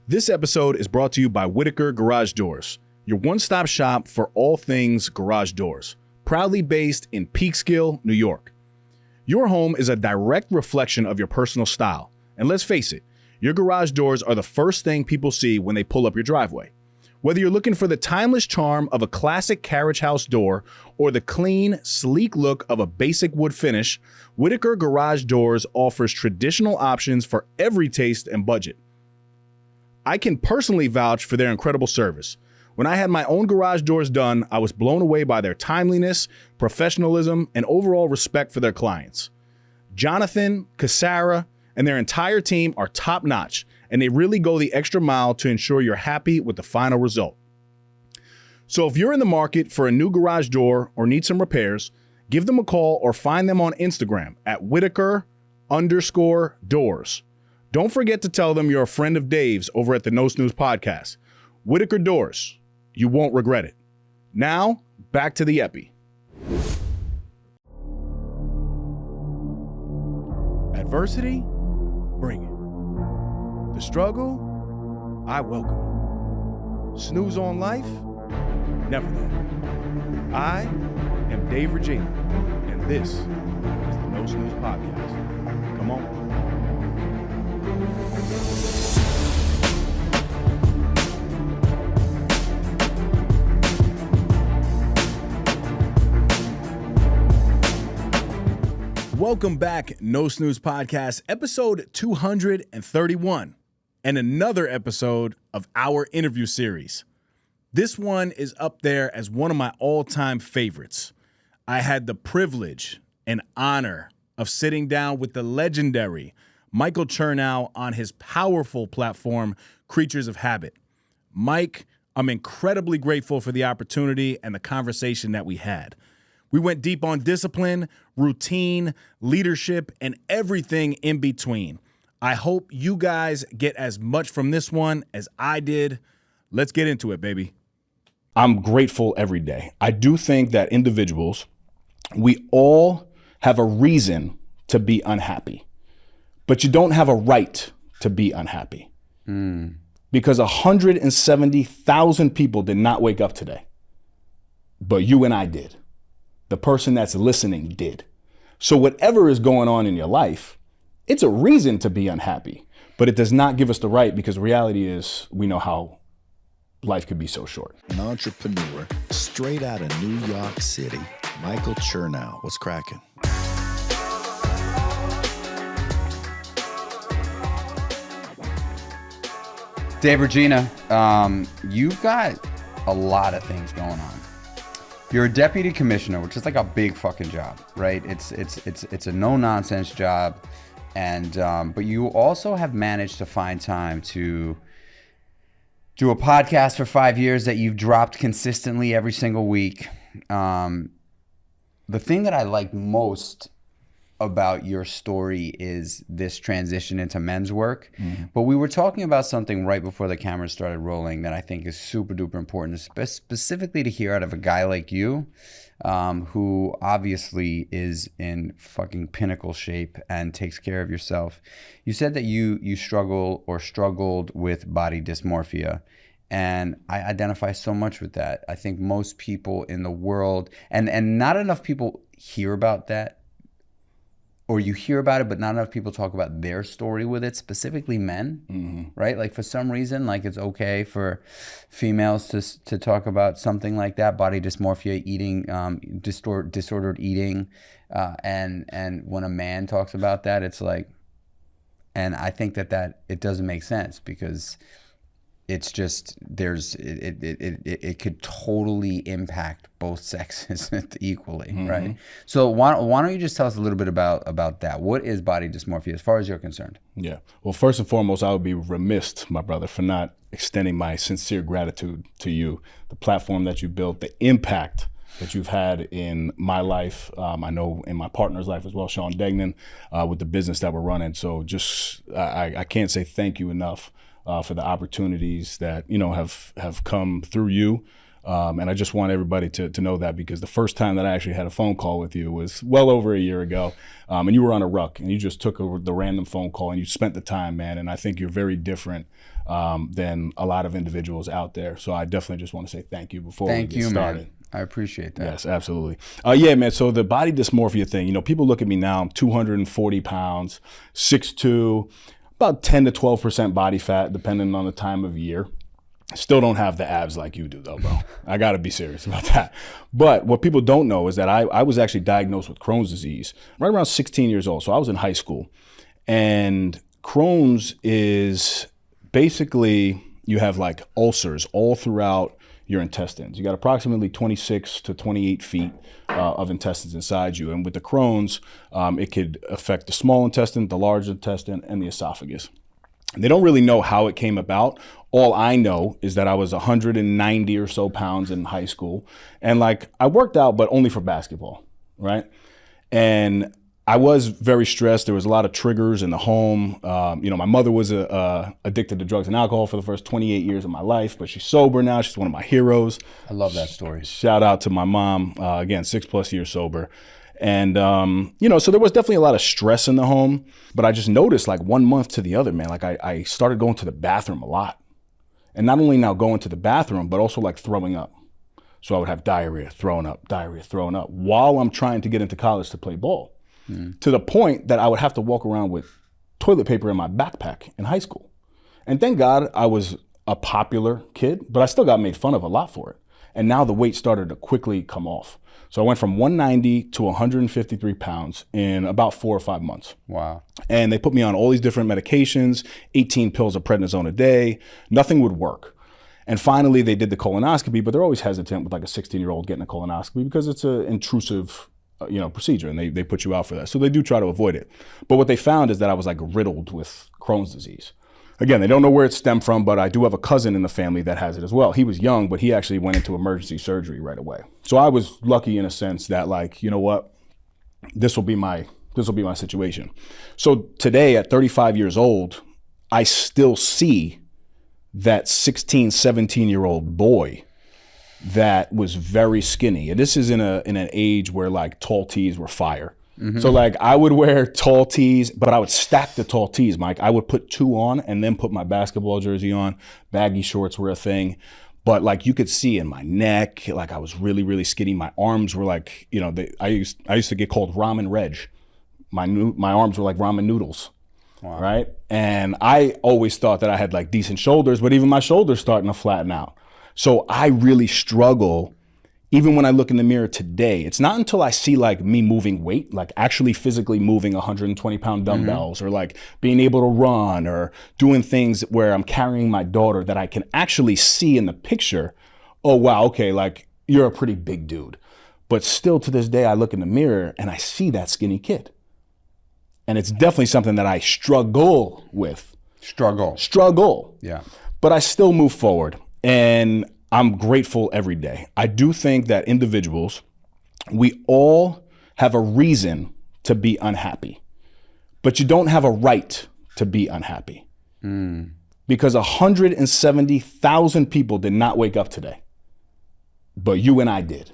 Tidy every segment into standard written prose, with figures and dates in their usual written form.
This episode is brought to you by Whitaker Garage Doors, your one-stop shop for all things garage doors, proudly based in Peekskill, New York. Your home is a direct reflection of your personal style, and let's face it, your garage doors are the first thing people see when they pull up your driveway. Whether you're looking for the timeless charm of a classic carriage house door or the clean, sleek look of a basic wood finish, Whitaker Garage Doors offers traditional options for every taste and budget. I can personally vouch for their incredible service. When I had my own garage doors done, I was blown away by their timeliness, professionalism, and overall respect for their clients. Jonathan, Cassara, and their entire team are top-notch, and they really go the extra mile to ensure you're happy with the final result. So if you're in the market for a new garage door or need some repairs, give them a call or find them on Instagram at Whitaker_doors. Don't forget to tell them you're a friend of Dave's over at the No Snooze Podcast. Whitaker Doors. You won't regret it. Now, back to the epi. Adversity? Bring it. The struggle? I welcome it. Snooze on life? Never that. I am Dave Reggina, and this is the No Snooze Podcast. Come on. Welcome back, No Snooze Podcast, episode 231, and another episode of our interview series. This one is up there as one of my all-time favorites. I had the privilege and honor of sitting down with the legendary Michael Chernow on his powerful platform, Creatures of Habit. Mike, I'm incredibly grateful for the opportunity and the conversation that we had. We went deep on discipline, routine, leadership, and everything in between. I hope you guys get as much from this one as I did. Let's get into it, baby. I'm grateful every day. I do think that individuals, we all have a reason to be unhappy, but you don't have a right to be unhappy. Because 170,000 people did not wake up today, but you and I did. The person that's listening did. So whatever is going on in your life, it's a reason to be unhappy, but it does not give us the right, because reality is we know how life could be so short. An entrepreneur straight out of New York City, Michael Chernow. What's cracking? Dave Reggina, you've got a lot of things going on. You're a deputy commissioner, which is like a big fucking job, right? It's a no-nonsense job, and but you also have managed to find time to do a podcast for 5 years that you've dropped consistently every single week. The thing that I like most about your story is this transition into men's work. But we were talking about something right before the camera started rolling that I think is super duper important, specifically to hear out of a guy like you, who obviously is in fucking pinnacle shape and takes care of yourself. You said that you struggled with body dysmorphia. And I identify so much with that. I think most people in the world, and not enough people hear about that, or you hear about it, but not enough people talk about their story with it, specifically men, right? Like for some reason, like it's okay for females to talk about something like that, body dysmorphia, eating, disordered eating. And when a man talks about that, it's like, and I think that it doesn't make sense, because it's just, it could totally impact both sexes equally, right? So why don't you just tell us a little bit about that? What is body dysmorphia as far as you're concerned? Yeah. Well, first and foremost, I would be remiss, my brother, for not extending my sincere gratitude to you, the platform that you built, the impact that you've had in my life, I know in my partner's life as well, Sean Degnan, with the business that we're running. So just, I can't say thank you enough for the opportunities that, have come through you, And I just want everybody to know that, because the first time that I actually had a phone call with you was well over a year ago. And you were on a ruck, and you just took over the random phone call, and you spent the time, man. And I think you're very different than a lot of individuals out there. So I definitely just want to say thank you before we get started. Man. I appreciate that. Yes, absolutely. Yeah, man. So the body dysmorphia thing, you know, people look at me now, I'm 240 pounds, 6'2", about 10 to 12% body fat, depending on the time of year. Still don't have the abs like you do, though, bro. I got to be serious about that. But what people don't know is that I was actually diagnosed with Crohn's disease right around 16 years old. So I was in high school. And Crohn's is basically, you have like ulcers all throughout your intestines. You got approximately 26 to 28 feet of intestines inside you. And with the Crohn's, it could affect the small intestine, the large intestine, and the esophagus. They don't really know how it came about. All I know is that I was 190 or so pounds in high school. And like, I worked out, but only for basketball, right? And I was very stressed. There was a lot of triggers in the home. You know, my mother was addicted to drugs and alcohol for the first 28 years of my life, but she's sober now. She's one of my heroes. I love that story. Shout out to my mom. Again, 6+ years sober. And, you know, so there was definitely a lot of stress in the home, but I just noticed like 1 month to the other, man, like I started going to the bathroom a lot. And not only now going to the bathroom, but also like throwing up. So I would have diarrhea, throwing up, while I'm trying to get into college to play ball. To the point that I would have to walk around with toilet paper in my backpack in high school. And thank God I was a popular kid, but I still got made fun of a lot for it. And now the weight started to quickly come off. So I went from 190 to 153 pounds in about 4 or 5 months. Wow. And they put me on all these different medications, 18 pills of prednisone a day. Nothing would work. And finally, they did the colonoscopy, but they're always hesitant with like a 16-year-old getting a colonoscopy because it's an intrusive procedure, and they put you out for that. So they do try to avoid it. But what they found is that I was like riddled with Crohn's disease. Again, they don't know where it stemmed from, but I do have a cousin in the family that has it as well. He was young, but he actually went into emergency surgery right away. So I was lucky in a sense that, like, you know what, this will be my situation. So today at 35 years old, I still see that 16, 17-year-old boy that was very skinny. And this is in an age where like tall tees were fire. Mm-hmm. So like I would wear tall tees, but I would stack the tall tees, Mike. I would put 2 on and then put my basketball jersey on. Baggy shorts were a thing. But like you could see in my neck, like I was really, really skinny. My arms were like, you know, I used to get called Ramen Reg. My arms were like ramen noodles. Wow. Right? And I always thought that I had like decent shoulders, but even my shoulders starting to flatten out. So I really struggle, even when I look in the mirror today. It's not until I see like me moving weight, like actually physically moving 120-pound dumbbells, or like being able to run or doing things where I'm carrying my daughter, that I can actually see in the picture, oh, wow, okay, like you're a pretty big dude. But still to this day, I look in the mirror and I see that skinny kid. And it's definitely something that I struggle with. Struggle. Yeah. But I still move forward. And I'm grateful every day. I do think that individuals, we all have a reason to be unhappy, but you don't have a right to be unhappy. Because 170,000 people did not wake up today, but you and I did.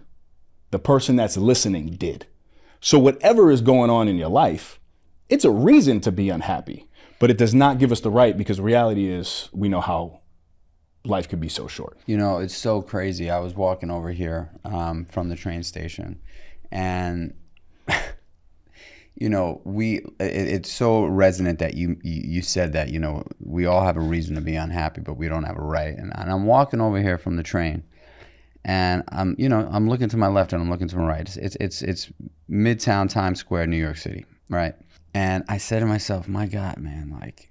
The person that's listening did. So whatever is going on in your life, it's a reason to be unhappy, but it does not give us the right, because the reality is we know how life could be so short. You know, it's so crazy. I was walking over here from the train station, and you know, it's so resonant that you said that, you know, we all have a reason to be unhappy, but we don't have a right. And I'm walking over here from the train, and I'm looking to my left and I'm looking to my right. It's Midtown Times Square, New York City, right? And I said to myself, my God, man, like,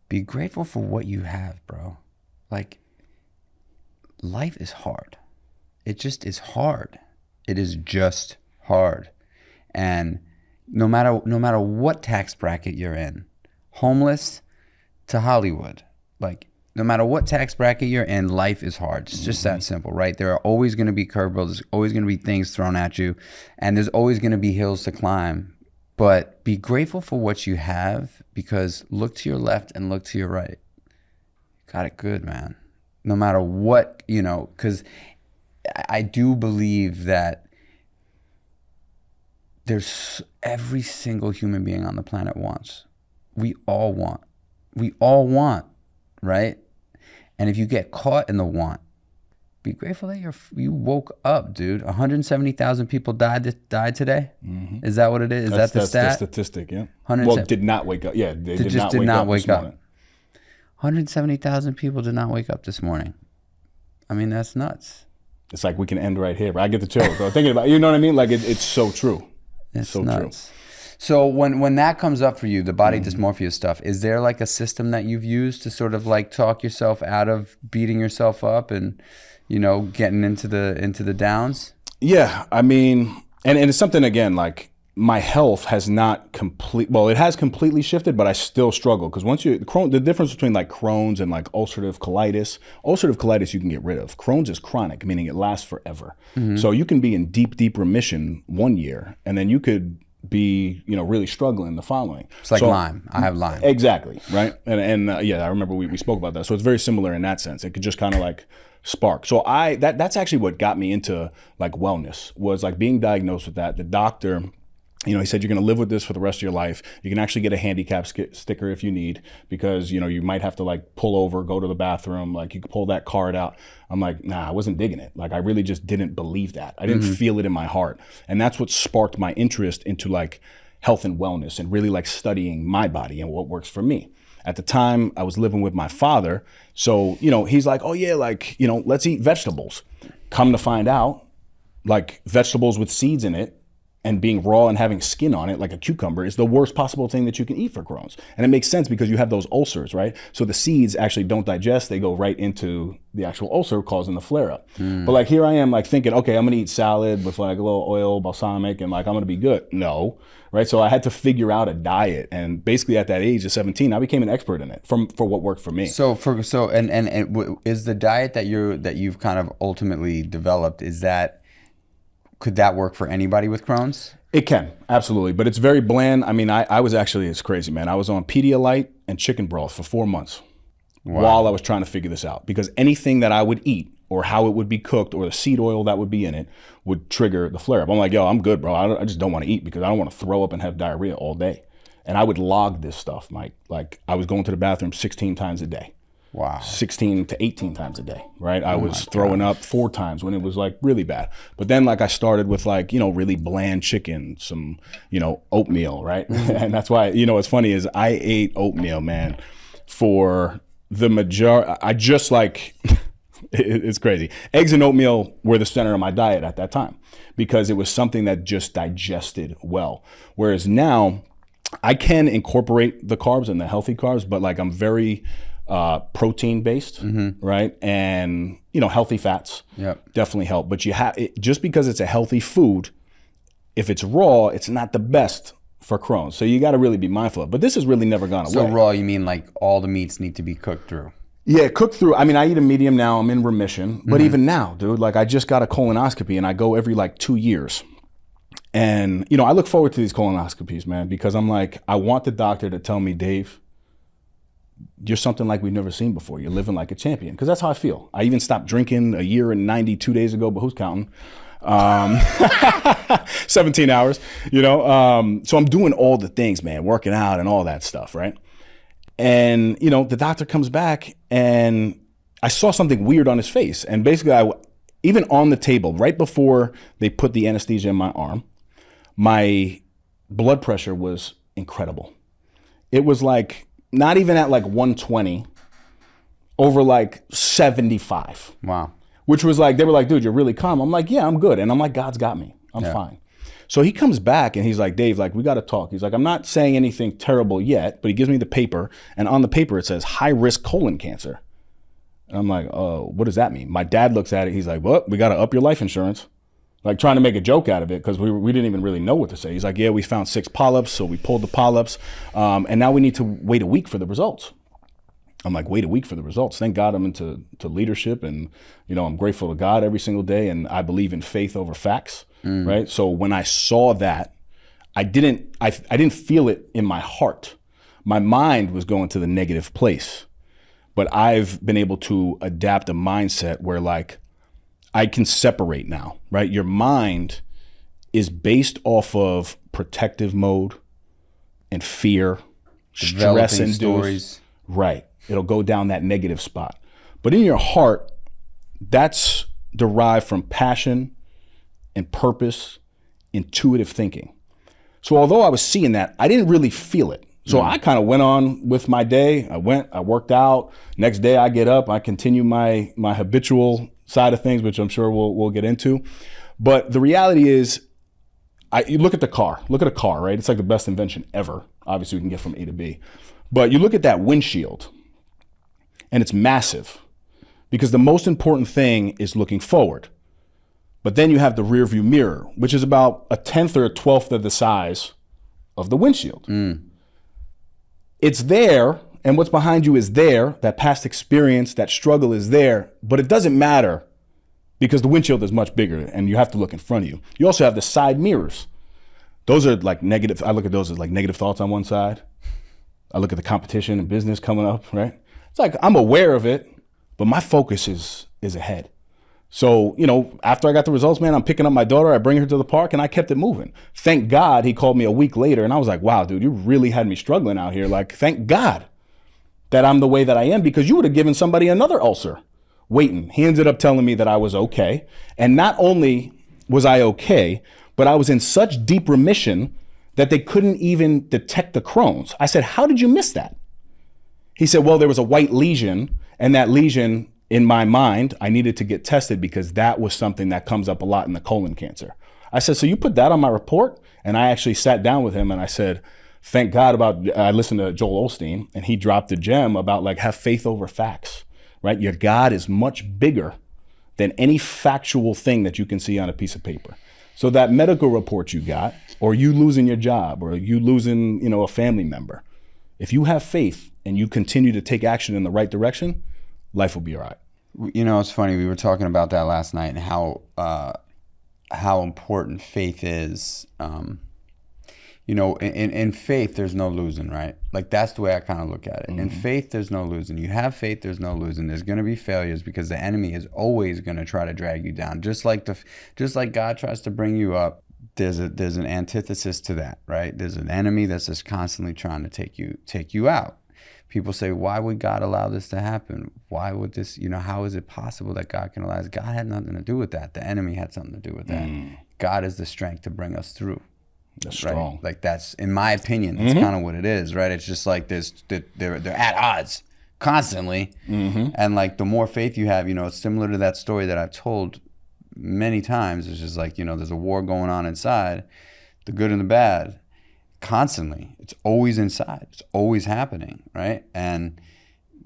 be grateful for what you have, bro. Like, life is hard. It just is hard. It is just hard. And no matter what tax bracket you're in, homeless to Hollywood, like, no matter what tax bracket you're in, life is hard. It's just that simple, right? There are always going to be curveballs. There's always going to be things thrown at you, and there's always going to be hills to climb. But be grateful for what you have, because look to your left and look to your right. Got it good, man. no matter what, you know, because I do believe that there's every single human being on the planet wants. We all want, right? And if you get caught in the want, be grateful that you woke up, dude. 170,000 people died today. Mm-hmm. Is that what it is? That's the stat? That's the statistic, yeah. Well, did not wake up. Yeah, they did not wake up. 170,000 people did not wake up this morning. I mean, that's nuts. It's like we can end right here. But I get the chills, bro. Thinking about it, you know what I mean? Like it's so true. It's so nuts. True. So when that comes up for you, the body dysmorphia stuff, is there like a system that you've used to sort of like talk yourself out of beating yourself up and, you know, getting into the downs? Yeah, I mean, and it's something, again, like my health has not it has completely shifted, but I still struggle because once the difference between like Crohn's and like ulcerative colitis you can get rid of. Crohn's is chronic, meaning it lasts forever. Mm-hmm. So you can be in deep remission 1 year, and then you could be, you know, really struggling the following. It's like Lyme. I have Lyme. Exactly, right? And yeah, I remember we spoke about that. So it's very similar in that sense. It could just kind of like spark. So that's actually what got me into like wellness, was like being diagnosed with that. The doctor, you know, he said, you're going to live with this for the rest of your life. You can actually get a handicap sticker if you need, because, you know, you might have to like pull over, go to the bathroom, like you can pull that card out. I'm like, nah, I wasn't digging it. Like I really just didn't believe that. I didn't feel it in my heart. And that's what sparked my interest into like health and wellness and really like studying my body and what works for me. At the time, I was living with my father. So, you know, he's like, oh yeah, like, you know, let's eat vegetables. Come to find out, like vegetables with seeds in it and being raw and having skin on it, like a cucumber, is the worst possible thing that you can eat for Crohn's. And it makes sense because you have those ulcers, right? So the seeds actually don't digest. They go right into the actual ulcer, causing the flare up. But like here I am like thinking, okay, I'm gonna eat salad with like a little oil, balsamic, and like I'm gonna be good. No, right? So I had to figure out a diet. And basically at that age of 17, I became an expert in it for what worked for me. Is the diet that you've kind of ultimately developed, could that work for anybody with Crohn's? It can, absolutely. But it's very bland. I mean, I was actually, it's crazy, man. I was on Pedialyte and chicken broth for 4 months while I was trying to figure this out. Because anything that I would eat or how it would be cooked or the seed oil that would be in it would trigger the flare up. I'm like, yo, I'm good, bro. I just don't want to eat because I don't want to throw up and have diarrhea all day. And I would log this stuff, Mike. Like I was going to the bathroom 16 times a day. Wow. 16 to 18 times a day, right? I was throwing up 4 times when it was like really bad. But then like I started with like, you know, really bland chicken, some, you know, oatmeal, right? And that's why, you know, what's funny is I ate oatmeal, man, for the majority. I just like, it's crazy. Eggs and oatmeal were the center of my diet at that time because it was something that just digested well. Whereas now I can incorporate the carbs and the healthy carbs, but like I'm very protein based, right? And, you know, healthy fats definitely help. But just because it's a healthy food, if it's raw, it's not the best for Crohn's. So you got to really be mindful of. But this has really never gone away. So raw, you mean like all the meats need to be cooked through? Yeah, cooked through. I mean, I eat a medium now. I'm in remission. But even now, dude, like I just got a colonoscopy and I go every like 2 years. And, you know, I look forward to these colonoscopies, man, because I'm like, I want the doctor to tell me, Dave, you're something like we've never seen before. You're living like a champion. Because that's how I feel. I even stopped drinking a year and 92 days ago, but who's counting? 17 hours, you know? So I'm doing all the things, man, working out and all that stuff, right? And, you know, the doctor comes back and I saw something weird on his face. And basically, even on the table, right before they put the anesthesia in my arm, my blood pressure was incredible. It was like, not even at like 120, over like 75. Wow. Which was like, they were like, dude, you're really calm. I'm like, yeah, I'm good. And I'm like, God's got me. I'm fine. So he comes back and he's like, Dave, like, we got to talk. He's like, I'm not saying anything terrible yet, but he gives me the paper. And on the paper, it says high risk colon cancer. And I'm like, oh, what does that mean? My dad looks at it. He's like, well, we got to up your life insurance. Like trying to make a joke out of it because we didn't even really know what to say. He's like, yeah, we found 6 polyps, so we pulled the polyps, and now we need to wait a week for the results. I'm like, wait a week for the results. Thank God I'm into leadership, and you know I'm grateful to God every single day, and I believe in faith over facts, right? So when I saw that, I didn't feel it in my heart. My mind was going to the negative place. but I've been able to adapt a mindset where like I can separate now, right? Your mind is based off of protective mode and fear, stress induced stories. Right. It'll go down that negative spot. But in your heart, that's derived from passion and purpose, intuitive thinking. So although I was seeing that, I didn't really feel it. So I kind of went on with my day. I worked out. Next day I get up, I continue my habitual side of things, which I'm sure we'll get into. But the reality is, you look at the car. Look at a car, right? It's like the best invention ever. Obviously, we can get from A to B. But you look at that windshield, and it's massive because the most important thing is looking forward. But then you have the rear view mirror, which is about a 10th or a 12th of the size of the windshield. It's there, and what's behind you is there. That past experience, that struggle is there, but it doesn't matter because the windshield is much bigger and you have to look in front of you. You also have the side mirrors. Those are like negative. I look at those as like negative thoughts on one side. I look at the competition and business coming up, right? It's like I'm aware of it, but my focus is ahead. So, after I got the results, man, I'm picking up my daughter. I bring her to the park and I kept it moving. Thank God he called me a week later and I was like, wow, dude, you really had me struggling out here. Like, thank God that I'm the way that I am, because you would have given somebody another ulcer waiting. He ended up telling me that I was okay. And not only was I okay, but I was in such deep remission that they couldn't even detect the Crohn's. I said, how did you miss that? He said, well, there was a white lesion, and that lesion, in my mind, I needed to get tested because that was something that comes up a lot in the colon cancer. I said, so you put that on my report? And I actually sat down with him and I said, thank God I listened to Joel Osteen, and he dropped a gem about like, have faith over facts, right? Your God is much bigger than any factual thing that you can see on a piece of paper. So that medical report you got, or you losing your job, or you losing, a family member, if you have faith and you continue to take action in the right direction, life will be all right. It's funny. We were talking about that last night and how important faith is. In faith, there's no losing, right? Like, that's the way I kind of look at it. In faith, there's no losing. You have faith, there's no losing. There's going to be failures because the enemy is always going to try to drag you down. Just like God tries to bring you up, there's an antithesis to that, right? There's an enemy that's just constantly trying to take you out. People say, why would God allow this to happen? Why would this, how is it possible that God can allow this? God had nothing to do with that. The enemy had something to do with that. God is the strength to bring us through. That's right? strong. Like, that's, in my opinion, that's kind of what it is, right? It's just like they're at odds constantly. And like, the more faith you have, it's similar to that story that I've told many times. It's just like, there's a war going on inside, the good and the bad. Constantly. It's always inside. It's always happening, right? And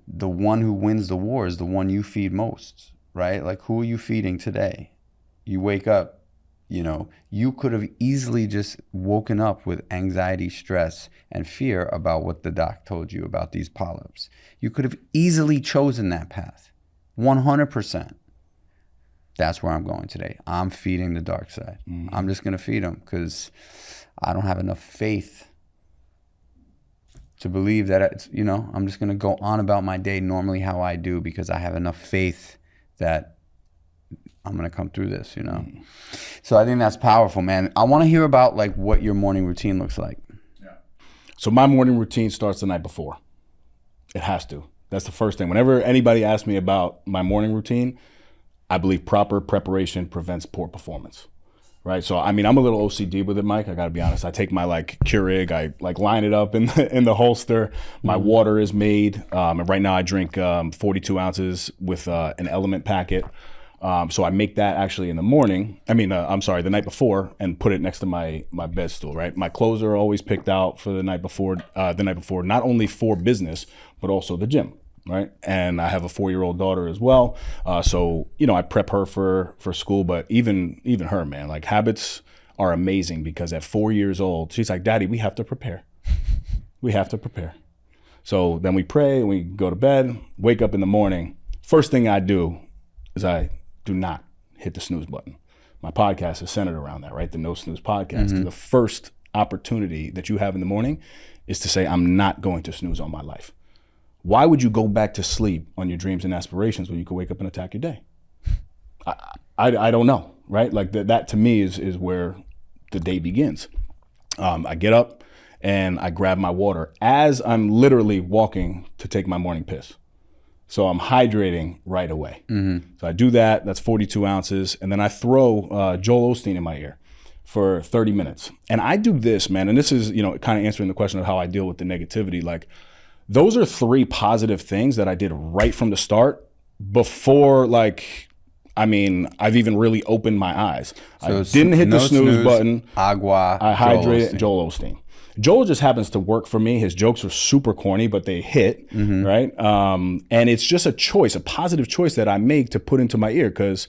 the one who wins the war is the one you feed most, right? Like, who are you feeding today? You wake up, you could have easily just woken up with anxiety, stress, and fear about what the doc told you about these polyps. You could have easily chosen that path, 100%. That's where I'm going today. I'm feeding the dark side. I'm just going to feed them because I don't have enough faith to believe that it's, I'm just going to go on about my day normally how I do because I have enough faith that I'm going to come through this, So I think that's powerful, man. I want to hear about like what your morning routine looks like. Yeah. So my morning routine starts the night before. It has to. That's the first thing. Whenever anybody asks me about my morning routine, I believe proper preparation prevents poor performance. Right. So, I'm a little OCD with it, Mike. I got to be honest. I take my Keurig, I line it up in the holster. My water is made. And right now I drink 42 ounces with an Element packet. So I make that actually in the morning. The night before, and put it next to my bed stool, right? My clothes are always picked out for the night before, not only for business, but also the gym. Right. And I have a 4-year-old daughter as well. So, I prep her for school, but even her, man, like, habits are amazing because at 4 years old, she's like, Daddy, we have to prepare. We have to prepare. So then we pray and we go to bed, wake up in the morning. First thing I do is I do not hit the snooze button. My podcast is centered around that, right? The No Snooze Podcast. The first opportunity that you have in the morning is to say, I'm not going to snooze on my life. why would you go back to sleep on your dreams and aspirations when you could wake up and attack your day? I don't know, right? Like that to me is where the day begins. I get up and I grab my water as I'm literally walking to take my morning piss. So I'm hydrating right away. So I do that. That's 42 ounces. And then I throw Joel Osteen in my ear for 30 minutes. And I do this, man. And this is, kind of answering the question of how I deal with the negativity. Like, those are 3 positive things that I did right from the start before, I've even really opened my eyes. So I didn't hit the snooze button. Agua. I hydrated Joel Osteen. Joel just happens to work for me. His jokes are super corny, but they hit, right? And it's just a choice, a positive choice that I make to put into my ear because,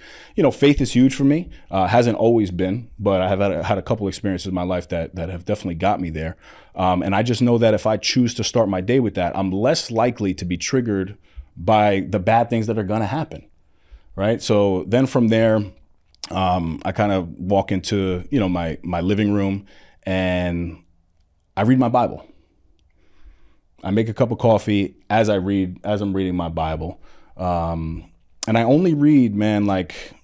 faith is huge for me. Hasn't always been, but I have had a couple experiences in my life that have definitely got me there. And I just know that if I choose to start my day with that, I'm less likely to be triggered by the bad things that are going to happen, right? So then from there, I kind of walk into, my living room and I read my Bible. I make a cup of coffee as I'm reading my Bible. And I only read, man,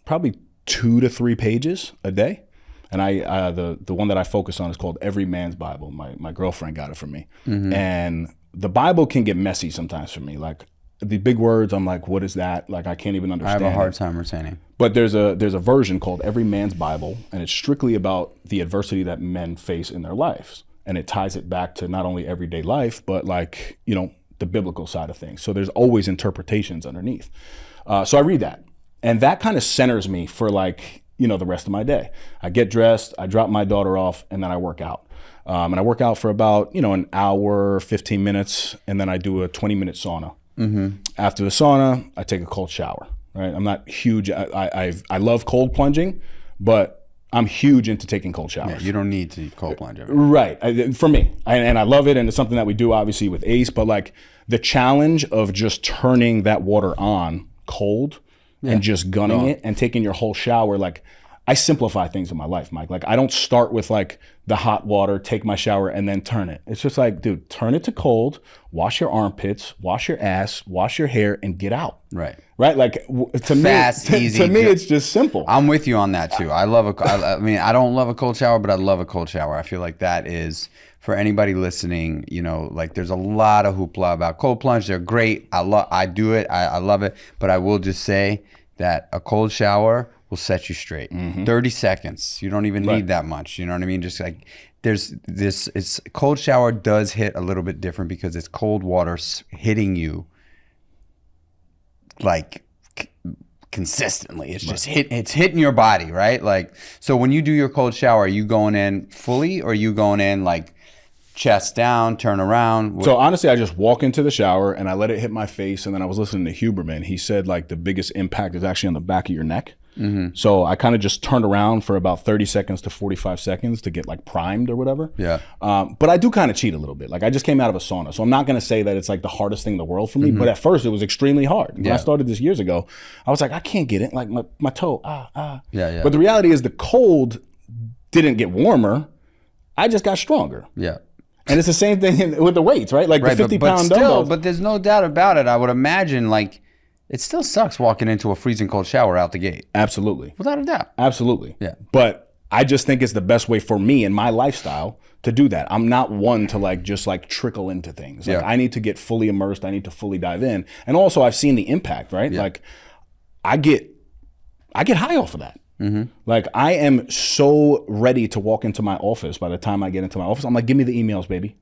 probably 2 to 3 pages a day. And the one that I focus on is called Every Man's Bible. My girlfriend got it for me. And the Bible can get messy sometimes for me. Like the big words, I'm like, what is that? Like, I can't even understand. I have a hard time retaining. But there's a version called Every Man's Bible, and it's strictly about the adversity that men face in their lives. And it ties it back to not only everyday life, but the biblical side of things. So there's always interpretations underneath. So I read that. And that kind of centers me for the rest of my day. I get dressed, I drop my daughter off, and then I work out. And I work out for about, an hour, 15 minutes, and then I do a 20-minute sauna. After the sauna, I take a cold shower, right? I'm not huge. I love cold plunging, but I'm huge into taking cold showers. Yeah, you don't need to cold plunge. Right. For me. And I love it. And it's something that we do obviously with Ace, but the challenge of just turning that water on cold and just gunning it and taking your whole shower, I simplify things in my life, Mike. I don't start with the hot water, take my shower, and then turn it. It's just dude, turn it to cold, wash your armpits, wash your ass, wash your hair, and get out. Right. Fast, easy. To me, it's just simple. I'm with you on that too. I don't love a cold shower, but I love a cold shower. I feel like that is, for anybody listening, there's a lot of hoopla about cold plunge. They're great. I do it. I love it. But I will just say that a cold shower will set you straight. 30 seconds. You don't even need that much. You know what I mean? Just there's this, cold shower does hit a little bit different because it's cold water hitting you consistently. It's just it's hitting your body, right? So when you do your cold shower, are you going in fully or are you going in chest down, turn around? So honestly, I just walk into the shower and I let it hit my face. And then I was listening to Huberman. He said the biggest impact is actually on the back of your neck. So I kind of just turned around for about 30 seconds to 45 seconds to get primed or whatever. Yeah. But I do kind of cheat a little bit. I just came out of a sauna. So I'm not going to say that it's the hardest thing in the world for me. But at first it was extremely hard. When I started this years ago, I was I can't get it. My toe, Yeah. But the reality is the cold didn't get warmer. I just got stronger. Yeah. And it's the same thing with the weights, right? The 50-pound dumbbells. But there's no doubt about it. I would imagine it still sucks walking into a freezing cold shower out the gate. Absolutely. Without a doubt. Absolutely. Yeah. But I just think it's the best way for me in my lifestyle to do that. I'm not one to just trickle into things. I need to get fully immersed. I need to fully dive in. And also I've seen the impact, right? Yeah. I get high off of that. I am so ready to walk into my office. By the time I get into my office, I'm give me the emails, baby.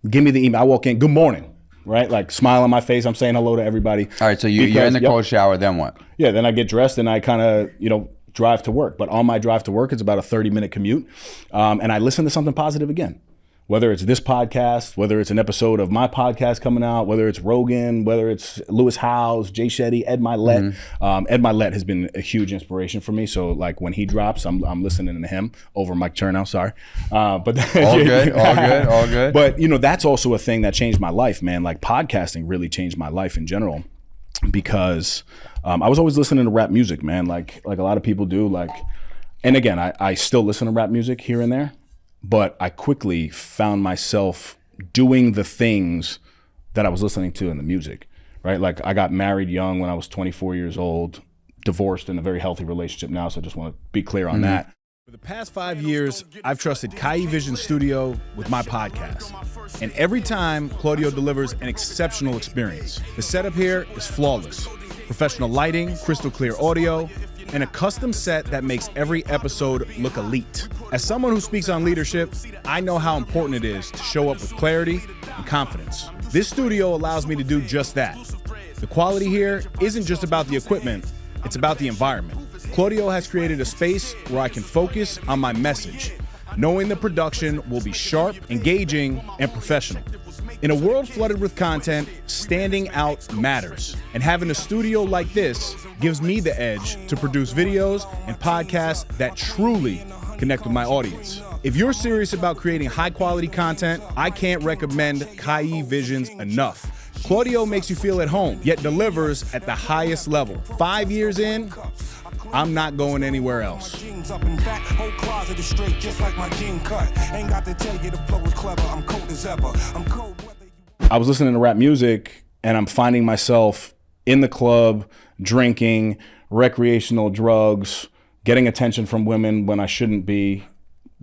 Give me the email. I walk in, good morning. Right? Smile on my face. I'm saying hello to everybody. All right. So you're in the cold shower. Then what? Yeah. Then I get dressed and I kind of, drive to work. But on my drive to work, it's about a 30-minute commute. And I listen to something positive again. Whether it's this podcast, whether it's an episode of my podcast coming out, whether it's Rogan, whether it's Lewis Howes, Jay Shetty, Ed Milet. Ed Milet has been a huge inspiration for me. So when he drops, I'm listening to him over Mike Chernow. Sorry, but all good. But that's also a thing that changed my life, man. Podcasting really changed my life in general because I was always listening to rap music, man. Like a lot of people do. And again, I still listen to rap music here and there. But I quickly found myself doing the things that I was listening to in the music, right? Like I got married young when I was 24 years old, divorced in a very healthy relationship now. So I just want to be clear on that. For the past 5 years, I've trusted Kai Vision Studio with my podcast. And every time, Claudio delivers an exceptional experience. The setup here is flawless. Professional lighting, crystal clear audio, and a custom set that makes every episode look elite. As someone who speaks on leadership, I know how important it is to show up with clarity and confidence. This studio allows me to do just that. The quality here isn't just about the equipment, it's about the environment. Claudio has created a space where I can focus on my message, knowing the production will be sharp, engaging, and professional. In a world flooded with content, standing out matters. And having a studio like this gives me the edge to produce videos and podcasts that truly connect with my audience. If you're serious about creating high quality content, I can't recommend Kai Visions enough. Claudio makes you feel at home, yet delivers at the highest level. 5 years in, I'm not going anywhere else. I was listening to rap music and I'm finding myself in the club, drinking, recreational drugs, getting attention from women when I shouldn't be,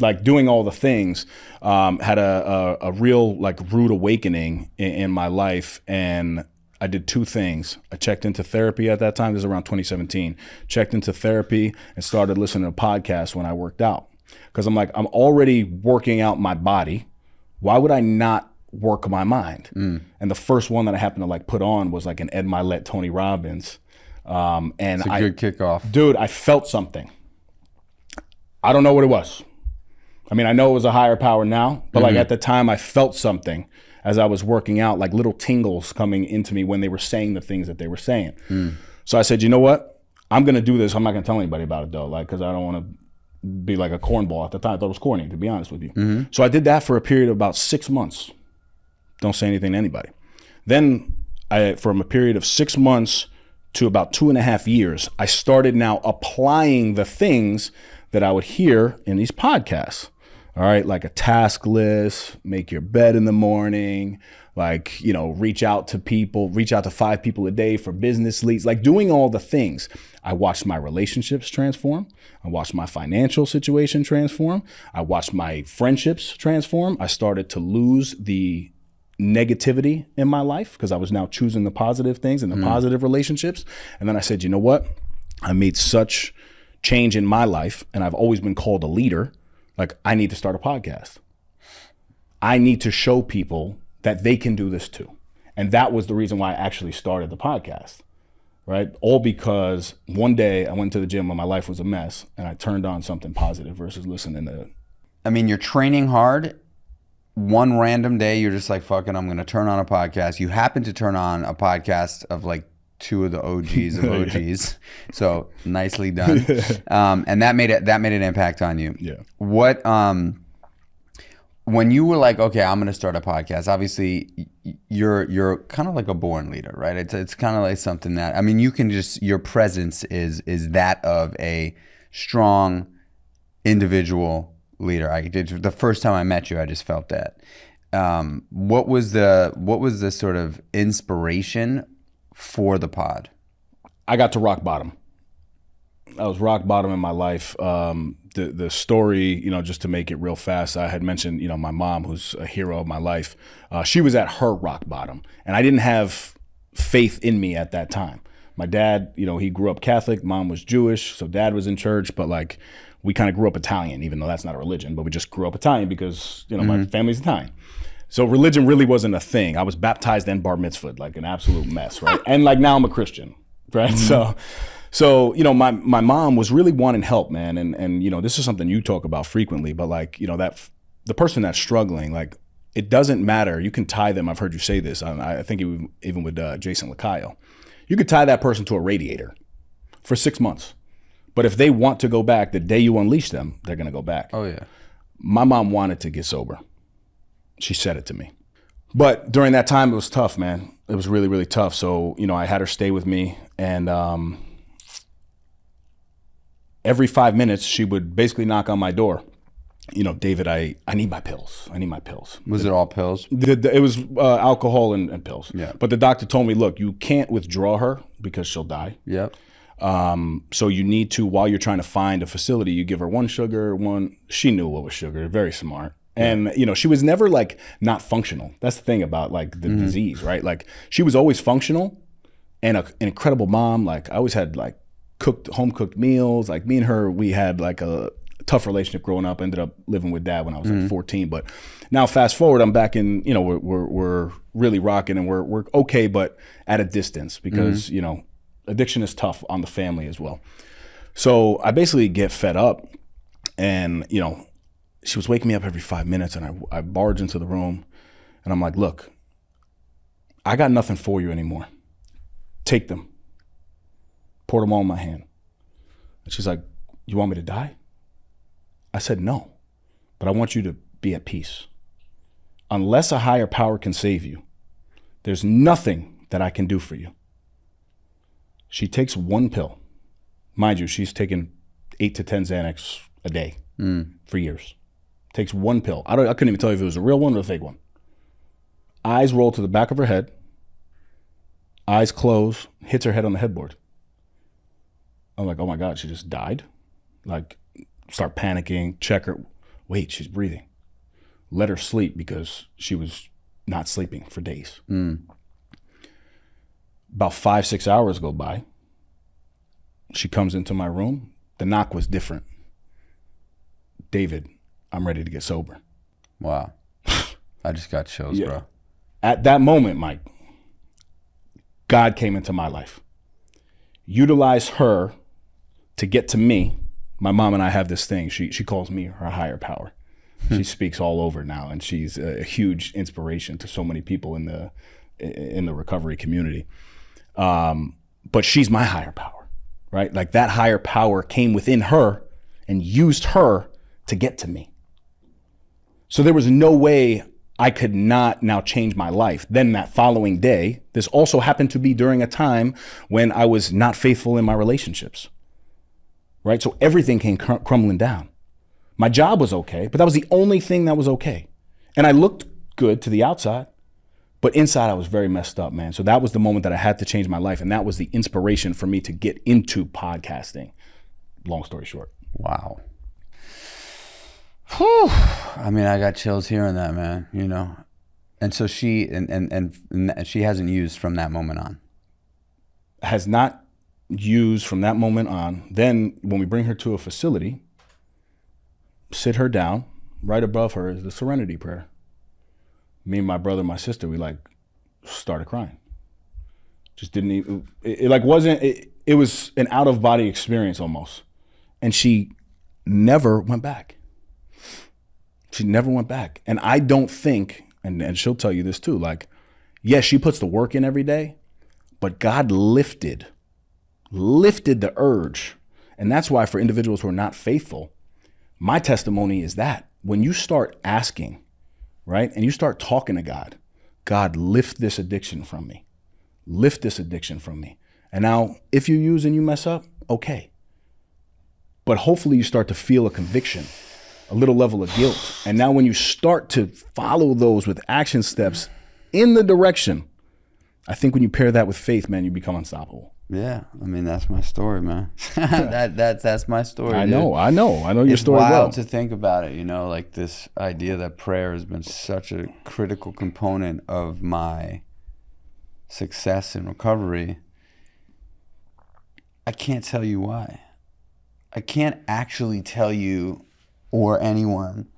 like doing all the things. Had a real like rude awakening in my life, and I did two things. I checked into therapy at that time. This is around 2017. Checked into therapy and started listening to podcasts when I worked out. Because I'm like, I'm already working out my body. Why would I not work my mind? And the first one that I happened to like put on was like an Ed Milet, Tony Robbins. And it's a good kickoff. Dude, I felt something. I don't know what it was. I mean, I know it was a higher power now, but like at the time I felt something as I was working out, like little tingles coming into me when they were saying the things that they were saying. So I said, you know what? I'm going to do this. I'm not going to tell anybody about it though, like, because I don't want to be like a cornball at the time. I thought it was corny, to be honest with you. So I did that for a period of about 6 months. Don't say anything to anybody. Then from a period of 6 months to about 2.5 years, I started now applying the things that I would hear in these podcasts. All right, like a task list, make your bed in the morning, like, you know, reach out to 5 people a day for business leads, like doing all the things. I watched my relationships transform. I watched my financial situation transform. I watched my friendships transform. I started to lose the negativity in my life because I was now choosing the positive things and the positive relationships. And then I said, you know what? I made such change in my life, and I've always been called a leader. Like, I need to start a podcast. I need to show people that they can do this too. And that was the reason why I actually started the podcast, right? All because one day I went to the gym when my life was a mess and I turned on something positive versus listening to. I mean, you're training hard. One random day, you're just like, fucking, I'm going to turn on a podcast. You happen to turn on a podcast of like 2 of the OGs of OGs. So nicely done. And that made an impact on you. Yeah. What, when you were like, okay, I'm going to start a podcast, obviously you're kind of like a born leader, right? It's kind of like something that, I mean, you can just, your presence is that of a strong individual leader. The first time I met you, I just felt that. What was the sort of inspiration for the pod? I got to rock bottom. I was rock bottom in my life. The story, you know, just to make it real fast, I had mentioned, you know, my mom, who's a hero of my life. She was at her rock bottom, and I didn't have faith in me at that time. My dad, you know, he grew up Catholic. Mom was Jewish, so dad was in church, but like, we kind of grew up Italian, even though that's not a religion, but we just grew up Italian because, you know, my family's Italian. So religion really wasn't a thing. I was baptized and bar mitzvahed, like an absolute mess, right? And like now I'm a Christian, right? So you know, my mom was really wanting help, man. And you know, this is something you talk about frequently, but like, you know, that the person that's struggling, like, it doesn't matter. You can tie them. I've heard you say this. I think even with Jason Lacayo, you could tie that person to a radiator for 6 months. But if they want to go back, the day you unleash them, they're going to go back. Oh, yeah. My mom wanted to get sober. She said it to me. But during that time, it was tough, man. It was really, really tough. So, you know, I had her stay with me. And every 5 minutes, she would basically knock on my door David, I need my pills. I need my pills. Was it all pills? It was alcohol and pills. Yeah. But the doctor told me, look, you can't withdraw her because she'll die. Yep. So you need to, while you're trying to find a facility, you give her one sugar, she knew what was sugar, very smart. And, she was never like not functional. That's the thing about like the disease, right? Like she was always functional and an incredible mom. Like I always had like home cooked meals. Like me and her, we had like a tough relationship growing up. Ended up living with dad when I was like 14. But now fast forward, I'm back in, we're really rocking and we're okay, but at a distance because, addiction is tough on the family as well. So I basically get fed up and, she was waking me up every 5 minutes and I barge into the room and I'm like, look, I got nothing for you anymore. Take them. Poured them all in my hand. And she's like, you want me to die? I said, no, but I want you to be at peace. Unless a higher power can save you, there's nothing that I can do for you. She takes one pill. Mind you, she's taken 8 to 10 Xanax a day for years. Takes one pill. I couldn't even tell you if it was a real one or a fake one. Eyes roll to the back of her head. Eyes close, hits her head on the headboard. I'm like, oh my God, she just died? Like, start panicking, check her. Wait, she's breathing. Let her sleep because she was not sleeping for days. About 5-6 hours go by. She comes into my room. The knock was different. David, I'm ready to get sober. Wow. I just got chills, bro. At that moment, Mike, God came into my life. Utilized her to get to me. My mom and I have this thing. She calls me her higher power. She speaks all over now, and she's a huge inspiration to so many people in the recovery community. But she's my higher power, right? Like that higher power came within her and used her to get to me. So there was no way I could not now change my life. Then that following day, this also happened to be during a time when I was not faithful in my relationships, right? So everything came crumbling down. My job was okay, but that was the only thing that was okay. And I looked good to the outside, but inside I was very messed up, man. So that was the moment that I had to change my life. And that was the inspiration for me to get into podcasting. Long story short. Wow. Whew. I mean, I got chills hearing that, man, And so she, and she hasn't used from that moment on. Has not used from that moment on. Then when we bring her to a facility, sit her down, right above her is the serenity prayer. Me and my brother, my sister, we started crying. Just didn't even, it was an out of body experience almost. And she never went back. She never went back. And I don't think, and she'll tell you this too, yes, she puts the work in every day, but God lifted the urge. And that's why for individuals who are not faithful, my testimony is that when you start asking, right, and you start talking to God, God, lift this addiction from me. Lift this addiction from me. And now, if you use and you mess up, okay. But hopefully you start to feel a conviction, a little level of guilt. And now when you start to follow those with action steps in the direction, I think when you pair that with faith, man, you become unstoppable. Yeah, I mean, that's my story, man. that's my story. I know your story well. It's wild to think about it, like this idea that prayer has been such a critical component of my success in recovery. I can't tell you why. I can't actually tell you or anyone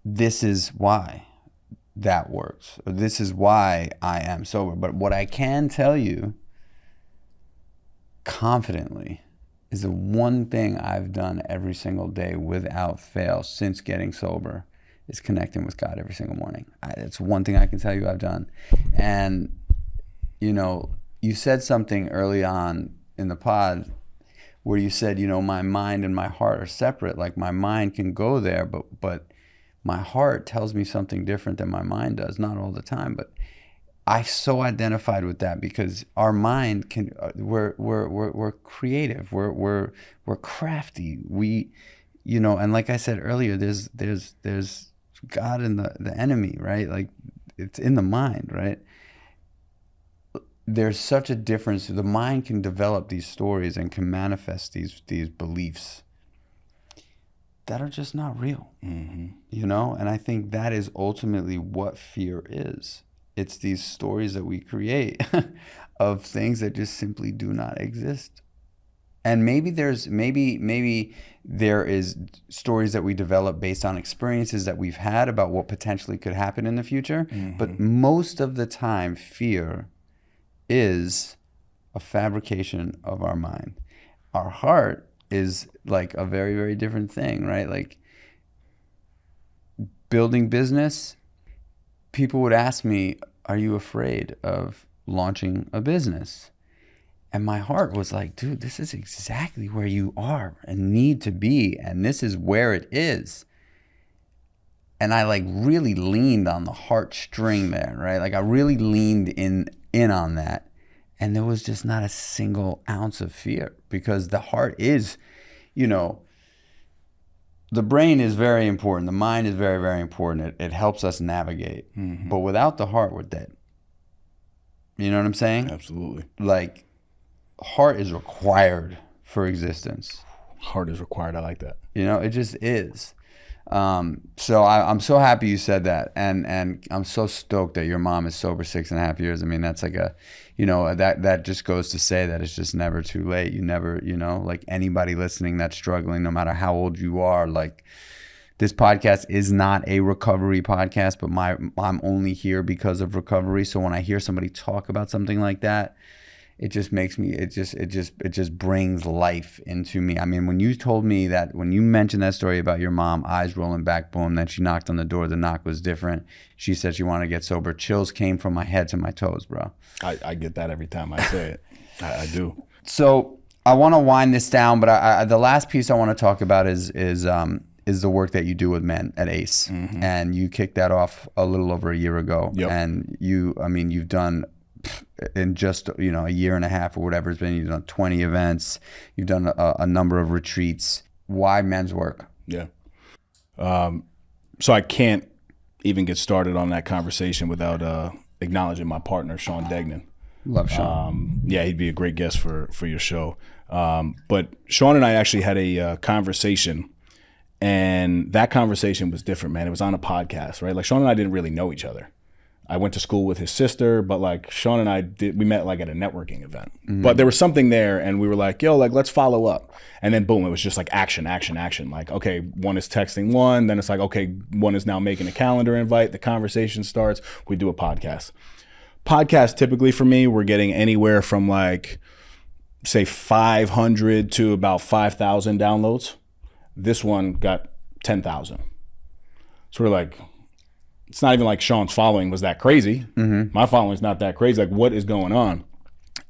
this is why that works, or this is why I am sober. But what I can tell you confidently is the one thing I've done every single day without fail since getting sober is connecting with God every single morning. It's one thing I can tell you I've done. And, you said something early on in the pod where you said, my mind and my heart are separate. Like my mind can go there, but my heart tells me something different than my mind does. Not all the time, but I so identified with that because our mind we're creative. We're crafty. you know, and like I said earlier, there's God and the enemy, right? Like it's in the mind, right? There's such a difference. The mind can develop these stories and can manifest these beliefs that are just not real, you know? And I think that is ultimately what fear is. It's these stories that we create of things that just simply do not exist. And maybe there is stories that we develop based on experiences that we've had about what potentially could happen in the future. But most of the time, fear is a fabrication of our mind. Our heart is like a very, very different thing, right? Like building business, people would ask me, are you afraid of launching a business? And my heart was like, dude, this is exactly where you are and need to be. And this is where it is. And I like really leaned on the heartstring there, right? Like I really leaned in on that. And there was just not a single ounce of fear, because the heart is, you know, the brain is very important. The mind is very, very important. It helps us navigate. But without the heart, we're dead. You know what I'm saying? Absolutely. Like, heart is required for existence. Heart is required. I like that. You know, it just is. So I'm so happy you said that, and I'm so stoked that your mom is sober 6.5 years. I mean, that's like a, you know, that just goes to say that it's just never too late. You never, you know, like anybody listening that's struggling, no matter how old you are, like this podcast is not a recovery podcast, but I'm only here because of recovery. So when I hear somebody talk about something like that, it just makes me, it just brings life into me. I mean, when you told me that, when you mentioned that story about your mom, eyes rolling back, boom, then she knocked on the door, the knock was different. She said she wanted to get sober. Chills came from my head to my toes, bro. I get that every time I say it. I do. So I want to wind this down, but the last piece I want to talk about is the work that you do with men at ACE. And you kicked that off a little over a year ago. Yep. And you've done, in just, you know, a year and a half or whatever it's been, you've done 20 events, you've done a number of retreats. Why men's work? Yeah. So I can't even get started on that conversation without acknowledging my partner, Sean Degnan. Love Sean. Yeah, he'd be a great guest for your show. But Sean and I actually had a conversation, and that conversation was different, man. It was on a podcast, right? Like Sean and I didn't really know each other. I went to school with his sister, but like Sean and I we met like at a networking event. But there was something there, and we were like, yo, like let's follow up. And then boom, it was just like action. Like, okay, one is texting one, then it's like, okay, one is now making a calendar invite. The conversation starts. We do a podcast. Podcast typically for me, we're getting anywhere from like, say 500 to about 5,000 downloads. This one got 10,000. So we're like, it's not even like Sean's following was that crazy. My following's not that crazy. Like, what is going on?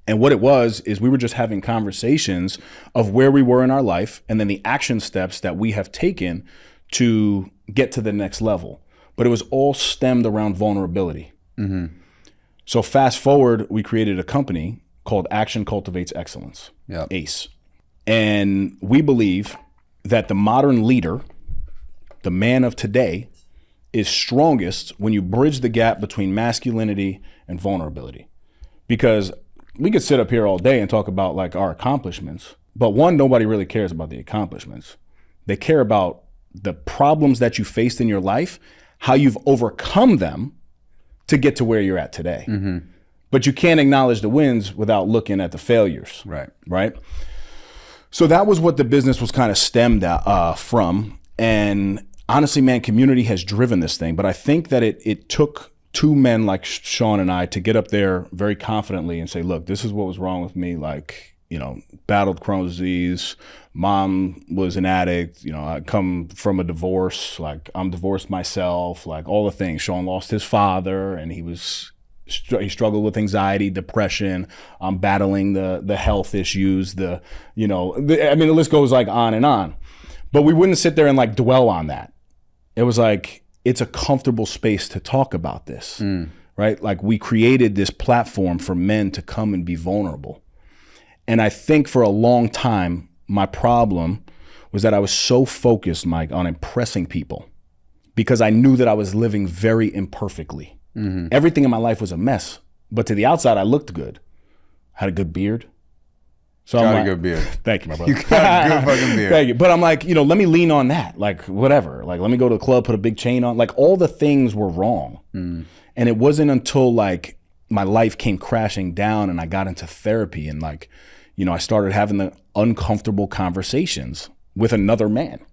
And what it was is we were just having conversations of where we were in our life and then the action steps that we have taken to get to the next level. But it was all stemmed around vulnerability. So fast forward, we created a company called Action Cultivates Excellence, ACE. And we believe that the modern leader, the man of today, is strongest when you bridge the gap between masculinity and vulnerability. Because we could sit up here all day and talk about like our accomplishments, but one, nobody really cares about the accomplishments. They care about the problems that you faced in your life, how you've overcome them to get to where you're at today. But you can't acknowledge the wins without looking at the failures. Right? So that was what the business was kind of stemmed from. And honestly, man, community has driven this thing, but I think that it took two men like Sean and I to get up there very confidently and say, look, this is what was wrong with me. Like, you know, battled Crohn's disease. Mom was an addict. You know, I come from a divorce. Like, I'm divorced myself. Like, all the things. Sean lost his father, and he struggled with anxiety, depression. I'm battling the health issues. The list goes like on and on. But we wouldn't sit there and like dwell on that. It was like, it's a comfortable space to talk about this, right? Like, we created this platform for men to come and be vulnerable. And I think for a long time, my problem was that I was so focused, Mike, on impressing people because I knew that I was living very imperfectly. Mm-hmm. Everything in my life was a mess, but to the outside, I looked good. Had a good beard. So got I'm a like, good beard. Thank you, my brother. You got a good fucking beard. Thank you. But I'm like, let me lean on that. Like, whatever. Like, let me go to the club, put a big chain on. Like, all the things were wrong. Mm. And it wasn't until, like, my life came crashing down and I got into therapy and, like, I started having the uncomfortable conversations with another man.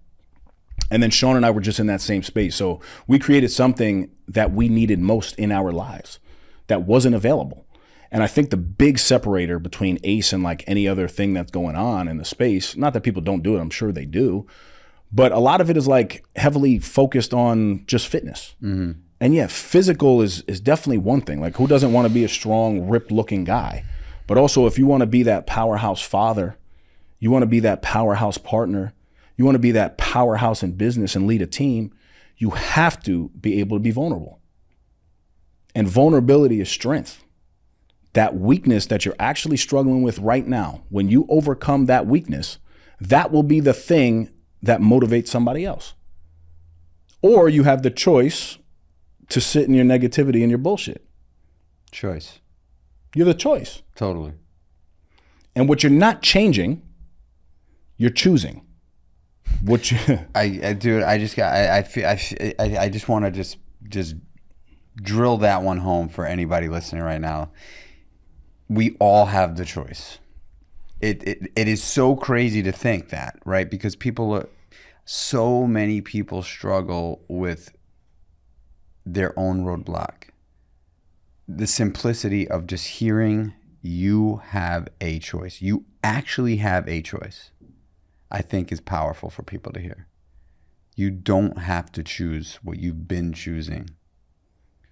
And then Sean and I were just in that same space. So we created something that we needed most in our lives that wasn't available. And I think the big separator between Ace and like any other thing that's going on in the space, not that people don't do it, I'm sure they do, but a lot of it is like heavily focused on just fitness. Mm-hmm. And yeah, physical is definitely one thing. Like, who doesn't want to be a strong, ripped looking guy? But also, if you want to be that powerhouse father, you want to be that powerhouse partner, you want to be that powerhouse in business and lead a team, you have to be able to be vulnerable. And vulnerability is strength. That weakness that you're actually struggling with right now, when you overcome that weakness, that will be the thing that motivates somebody else. Or you have the choice to sit in your negativity and your bullshit. Choice. You have the choice. Totally. And what you're not changing, you're choosing. What you I just want to just drill that one home for anybody listening right now. We all have the choice. It is so crazy to think that, right? Because so many people struggle with their own roadblock. The simplicity of just hearing you have a choice. You actually have a choice, I think is powerful for people to hear. You don't have to choose what you've been choosing.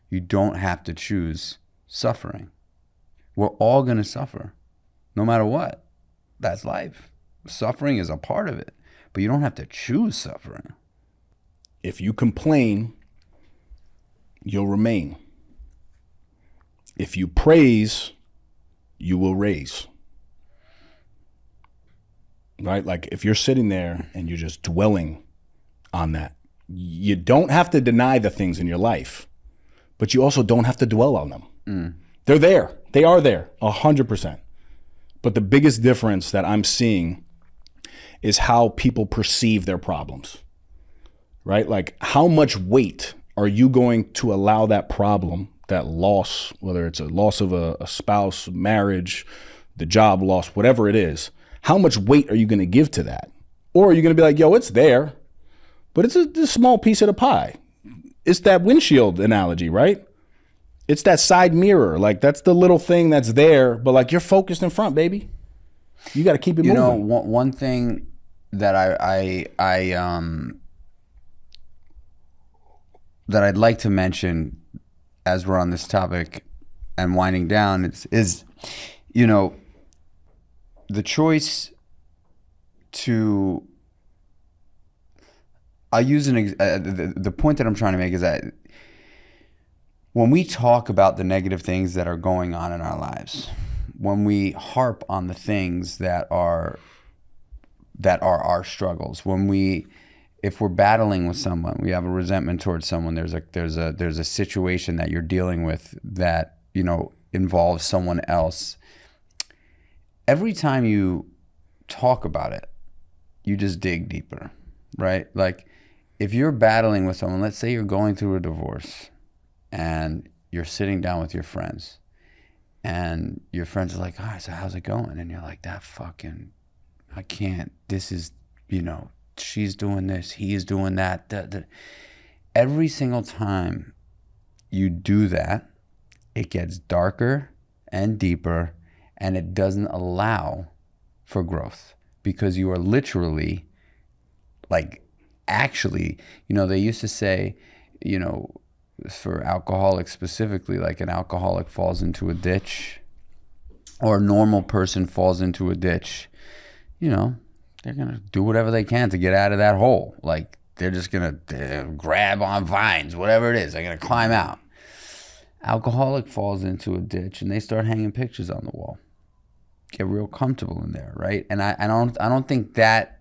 You don't have to choose suffering. We're all going to suffer, no matter what. That's life. Suffering is a part of it, but you don't have to choose suffering. If you complain, you'll remain. If you praise, you will raise. Right? Like, if you're sitting there and you're just dwelling on that, you don't have to deny the things in your life, but you also don't have to dwell on them. Mm. They're there. They are there, 100%. But the biggest difference that I'm seeing is how people perceive their problems, right? Like, how much weight are you going to allow that problem, that loss, whether it's a loss of a spouse, marriage, the job loss, whatever it is, how much weight are you going to give to that? Or are you going to be like, yo, it's there, but it's a small piece of the pie. It's that windshield analogy, right? It's that side mirror. Like, that's the little thing that's there, but like, you're focused in front, baby. You got to keep it moving. You know, one thing that that I'd like to mention as we're on this topic and winding down is the choice to. I'll use the point that I'm trying to make is that when we talk about the negative things that are going on in our lives, when we harp on the things that are our struggles, if we're battling with someone, we have a resentment towards someone, there's a situation that you're dealing with that, involves someone else. Every time you talk about it, you just dig deeper, right? Like, if you're battling with someone, let's say you're going through a divorce and you're sitting down with your friends and your friends are like, all right, so how's it going? And you're like, I can't, this is, she's doing this, he's doing that. Every single time you do that, it gets darker and deeper, and it doesn't allow for growth because you are literally, like, actually, they used to say, for alcoholics specifically, like, an alcoholic falls into a ditch or a normal person falls into a ditch, they're going to do whatever they can to get out of that hole. Like, they're just going to grab on vines, whatever it is. They're going to climb out. Alcoholic falls into a ditch and they start hanging pictures on the wall. Get real comfortable in there, right? And I don't think that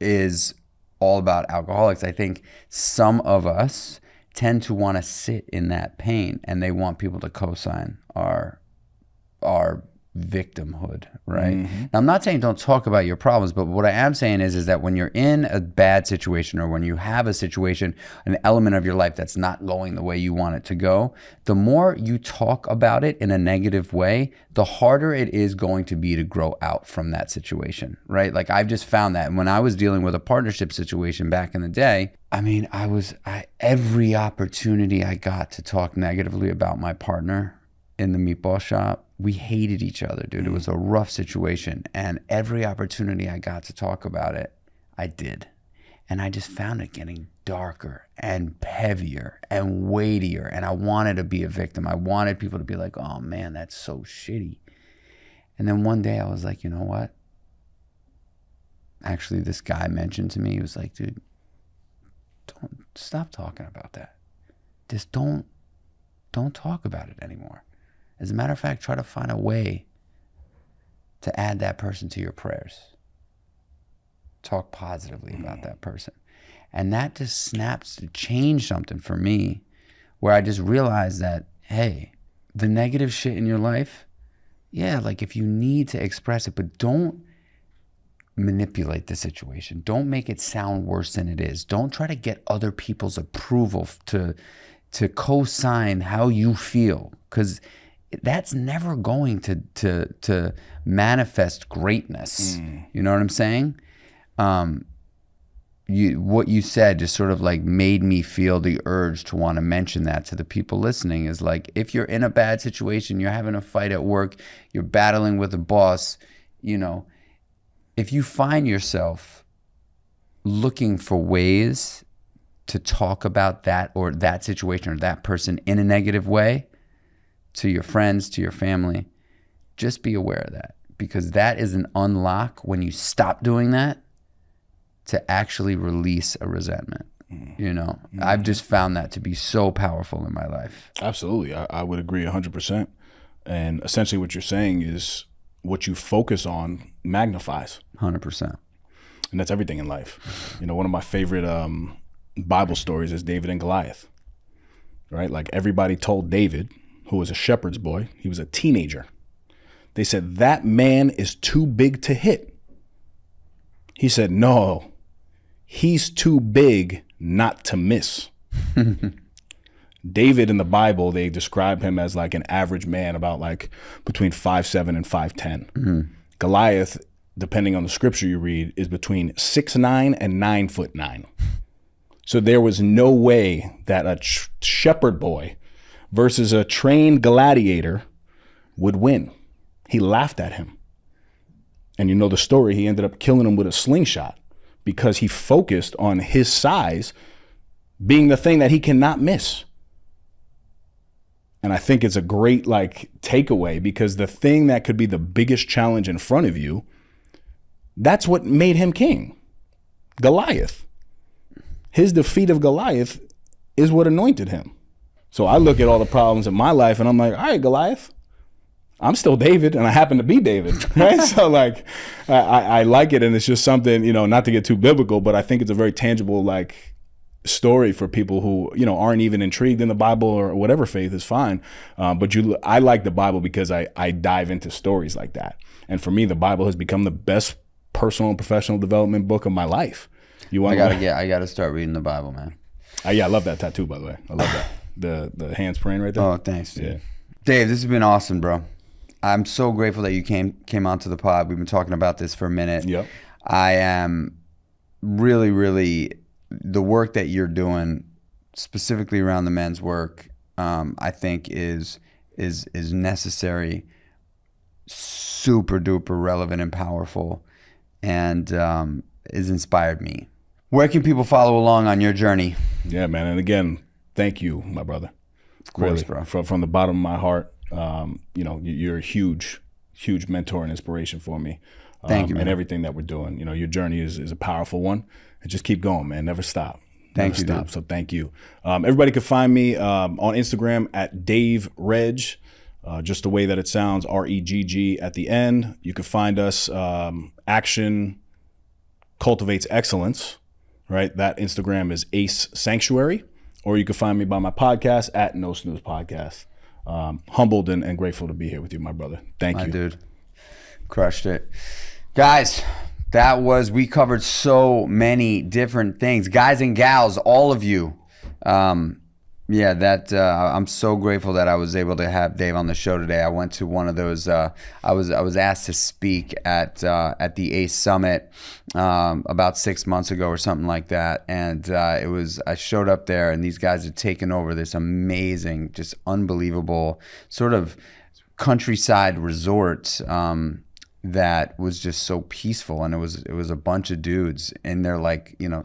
is all about alcoholics. I think some of us tend to want to sit in that pain, and they want people to co-sign our victimhood, right? Mm-hmm. Now, I'm not saying don't talk about your problems, but what I am saying is that when you're in a bad situation, or when you have a situation, an element of your life that's not going the way you want it to go, the more you talk about it in a negative way, the harder it is going to be to grow out from that situation, right? Like, I've just found that. And when I was dealing with a partnership situation back in the day, I mean, every opportunity I got to talk negatively about my partner in the meatball shop, we hated each other, dude. It was a rough situation. And every opportunity I got to talk about it, I did. And I just found it getting darker and heavier and weightier. And I wanted to be a victim. I wanted people to be like, oh man, that's so shitty. And then one day I was like, you know what? Actually, this guy mentioned to me, he was like, dude, don't stop talking about that. Just don't talk about it anymore. As a matter of fact, try to find a way to add that person to your prayers. Talk positively about that person. And that just snaps to change something for me, where I just realized that, hey, the negative shit in your life, yeah, like if you need to express it, but don't manipulate the situation. Don't make it sound worse than it is. Don't try to get other people's approval to co-sign how you feel, because that's never going to manifest greatness. You know what I'm saying? What you said just sort of like made me feel the urge to want to mention that to the people listening, is like, if you're in a bad situation, you're having a fight at work, you're battling with a boss, you know, if you find yourself looking for ways to talk about that or that situation or that person in a negative way, to your friends, to your family, just be aware of that, because that is an unlock when you stop doing that to actually release a resentment. You know, I've just found that to be so powerful in my life. Absolutely. I would agree 100%. And essentially what you're saying is what you focus on magnifies. 100%. And that's everything in life. You know, one of my favorite Bible stories is David and Goliath, right? Like, everybody told David, who was a shepherd's boy, he was a teenager, they said, that man is too big to hit. He said, no, he's too big not to miss. David in the Bible, they describe him as like an average man, about like between 5'7" and 5'10". Goliath, depending on the scripture you read, is between 6'9" and 9'9". So there was no way that a shepherd boy versus a trained gladiator would win. He laughed at him. And you know the story, he ended up killing him with a slingshot because he focused on his size being the thing that he cannot miss. And I think it's a great like takeaway, because the thing that could be the biggest challenge in front of you, that's what made him king. Goliath. His defeat of Goliath is what anointed him. So I look at all the problems in my life and I'm like, all right, Goliath, I'm still David, and I happen to be David, right? So like, I like it, and it's just something, you know, not to get too biblical, but I think it's a very tangible like story for people who, you know, aren't even intrigued in the Bible or whatever faith is fine. But I like the Bible because I dive into stories like that. And for me, the Bible has become the best personal and professional development book of my life. I gotta start reading the Bible, man. Yeah, I love that tattoo, by the way. I love that. The hands praying right there. Oh, thanks, dude. Yeah. Dave, this has been awesome, bro. I'm so grateful that you came onto the pod. We've been talking about this for a minute. Yep. I am really the work that you're doing, specifically around the men's work, I think is necessary, super duper relevant and powerful, and has inspired me. Where can people follow along on your journey? Yeah, man. And again, thank you, my brother. Of course, really, bro. From the bottom of my heart, you know, you're a huge mentor and inspiration for me. Thank you, man. And everything that we're doing. You know, your journey is a powerful one. And just keep going, man. Never stop. Thank you, stop. dude. So thank you. Everybody can find me on Instagram at Dave Reg, just the way that it sounds, REGG at the end. You can find us, action cultivates excellence, right? That Instagram is Ace Sanctuary, or you can find me by my podcast at No Snooze Podcast. Humbled and grateful to be here with you, my brother. Thank you. Dude. Crushed it. Guys, we covered so many different things. Guys and gals, all of you. I'm so grateful that I was able to have Dave on the show today. I went to one of those. I was asked to speak at the ACE Summit about 6 months ago or something like that, and I showed up there, and these guys had taken over this amazing, just unbelievable sort of countryside resort that was just so peaceful, and it was a bunch of dudes in their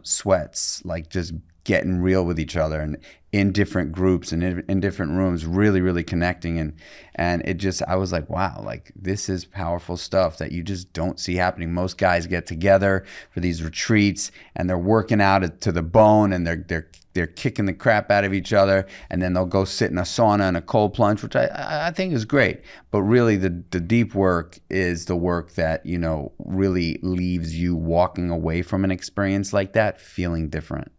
sweats, like just getting real with each other and in different groups and in different rooms, really, really connecting. And it just, I was like, wow, like this is powerful stuff that you just don't see happening. Most guys get together for these retreats and they're working out to the bone, and they're kicking the crap out of each other, and then they'll go sit in a sauna and a cold plunge, which I think is great. But really the deep work is the work that, really leaves you walking away from an experience like that feeling different.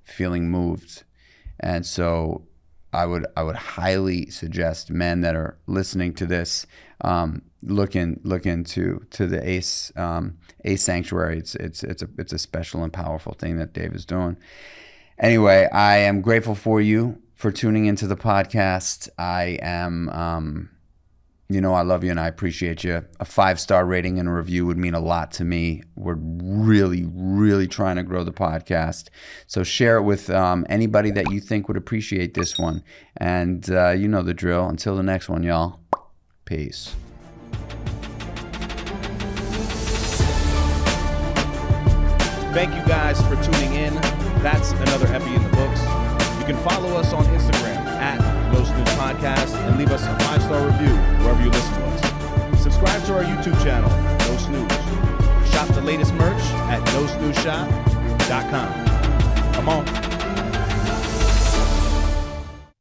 Feeling moved. And so I would highly suggest men that are listening to this look into the Ace Sanctuary. It's a special and powerful thing that Dave is doing. Anyway, I am grateful for you for tuning into the podcast. I am I love you and I appreciate you. A 5-star rating and a review would mean a lot to me. We're really, really trying to grow the podcast. So share it with anybody that you think would appreciate this one. And you know the drill. Until the next one, y'all. Peace. Thank you guys for tuning in. That's another epi in the books. You can follow us on Instagram at No Snooze Podcast and leave us a 5-star review wherever you listen to us. Subscribe to our YouTube channel, No Snooze. Shop the latest merch at nosnoozeshop.com.